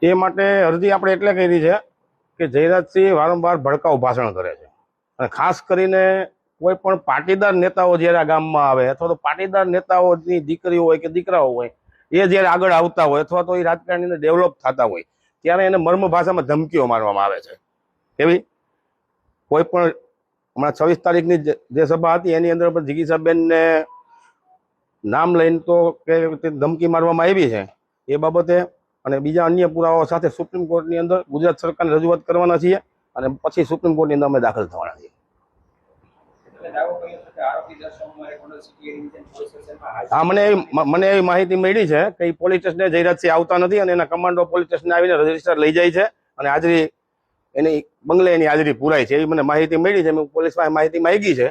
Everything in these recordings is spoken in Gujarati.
એ માટે અરજી આપણે એટલે કરી છે કે જયરાજસિંહ વારંવાર ભડકાઉ ભાષણ કરે છે અને ખાસ કરીને કોઈ પણ પાટીદાર નેતાઓ જ્યારે આ ગામમાં આવે અથવા તો પાટીદાર નેતાઓની દીકરીઓ હોય કે દીકરાઓ હોય એ જ્યારે આગળ આવતા હોય અથવા તો એ રાજકારણીને ડેવલપ થતા હોય ત્યારે એને મર્મ ભાષામાં ધમકીઓ મારવામાં આવે છે. એવી કોઈ પણ હમણાં 26 તારીખની જે સભા હતી એની અંદર પણ જિગીસાબેનને નામ લઈને તો કે ધમકી મારવામાં આવી છે એ બાબતે અને બીજા અન્ય પુરાવાઓ સાથે સુપ્રીમ કોર્ટની અંદર ગુજરાત સરકારને રજૂઆત કરવાના છીએ અને પછી સુપ્રીમ કોર્ટની અંદર અમે દાખલ થવાના છીએ. હા, મને એવી માહિતી મળી છે કે એ પોલીસ સ્ટેશને જયરાજસિંહ આવતા નથી અને એના કમાન્ડો પોલીસ સ્ટેશને આવીને રજીસ્ટર લઈ જાય છે અને હાજરી એની બંગલે એની હાજરી પુરાય છે એવી મને માહિતી મળી છે. મેં પોલીસ પાસે માહિતી માંગી છે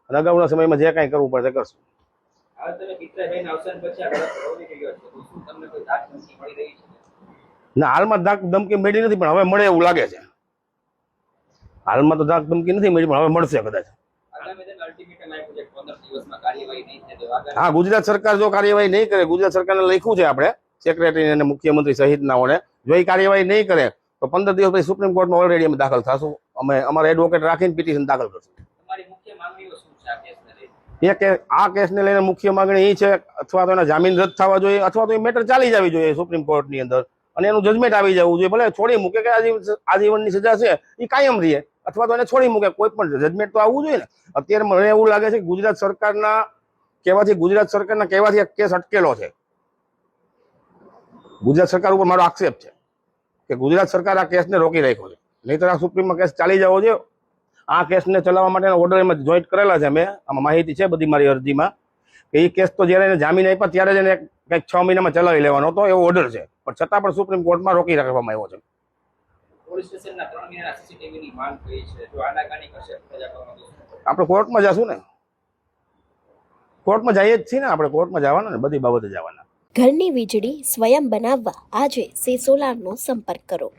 અને અગાઉના સમયમાં જે કાંઈ કરવું પડે કરશું. ના, હાલમાં ધાક ધમકી મળી નથી પણ હવે મળે એવું લાગે છે. હાલમાં તો ધાક ધમકી નથી મળી પણ હવે મળશે કદાચ. હા, ગુજરાત સરકાર જો કાર્યવાહી નહીં કરે, ગુજરાત સરકારને લખ્યું છે આપણે સેક્રેટરી અને મુખ્યમંત્રી સહિતનાઓને, જો એ કાર્યવાહી નહીં કરે તો 15 દિવસ પછી સુપ્રીમ કોર્ટમાં ઓલરેડી અમે દાખલ થશું. અમે અમારા એડવોકેટ રાખીને પિટિશન દાખલ કરશું. આ કેસને લઈને મુખ્ય માંગણી એ છે અથવા તો એના જામીન રદ થવા જોઈએ અથવા તો એ મેટર ચાલી જવી જોઈએ સુપ્રીમ કોર્ટની અંદર અને એનું જજમેન્ટ આવી જવું જોઈએ. ભલે છોડી મૂકે કે આજીવનની સજા છે એ કાયમ રહે અથવા તો એને છોડી મૂકે, કોઈ પણ જજમેન્ટ તો આવવું જોઈએ ને. અત્યારે મને એવું લાગે છે કે ગુજરાત સરકારના કહેવાથી કેસ અટકેલો છે. ગુજરાત સરકાર ઉપર મારો આક્ષેપ છે કે ગુજરાત સરકાર આ કેસને રોકી રાખ્યો છે, નહીંતર આ સુપ્રીમમાં કેસ ચાલી જવો જોઈએ. આ કેસને ચલાવવા માટેના ઓર્ડર એમાં જોઈન્ટ કરેલા છે. મેં આમાં માહિતી છે બધી મારી અરજીમાં કે એ કેસ તો જ્યારે એને જામીન આપ્યા ત્યારે જ એને કંઈક 6 મહિનામાં ચલાવી લેવાનો હતો એવો ઓર્ડર છે, પણ છતાં પણ સુપ્રીમ કોર્ટમાં રોકી રાખવામાં આવ્યો છે. આપણે કોર્ટમાં જશું ને, કોર્ટમાં જઈએ જ છીએ ને, આપણે કોર્ટમાં જવાના ને, બધી બાબતે જવાના. ઘરની વીજળી સ્વયં બનાવવા આજે સે સોલારનો સંપર્ક કરો.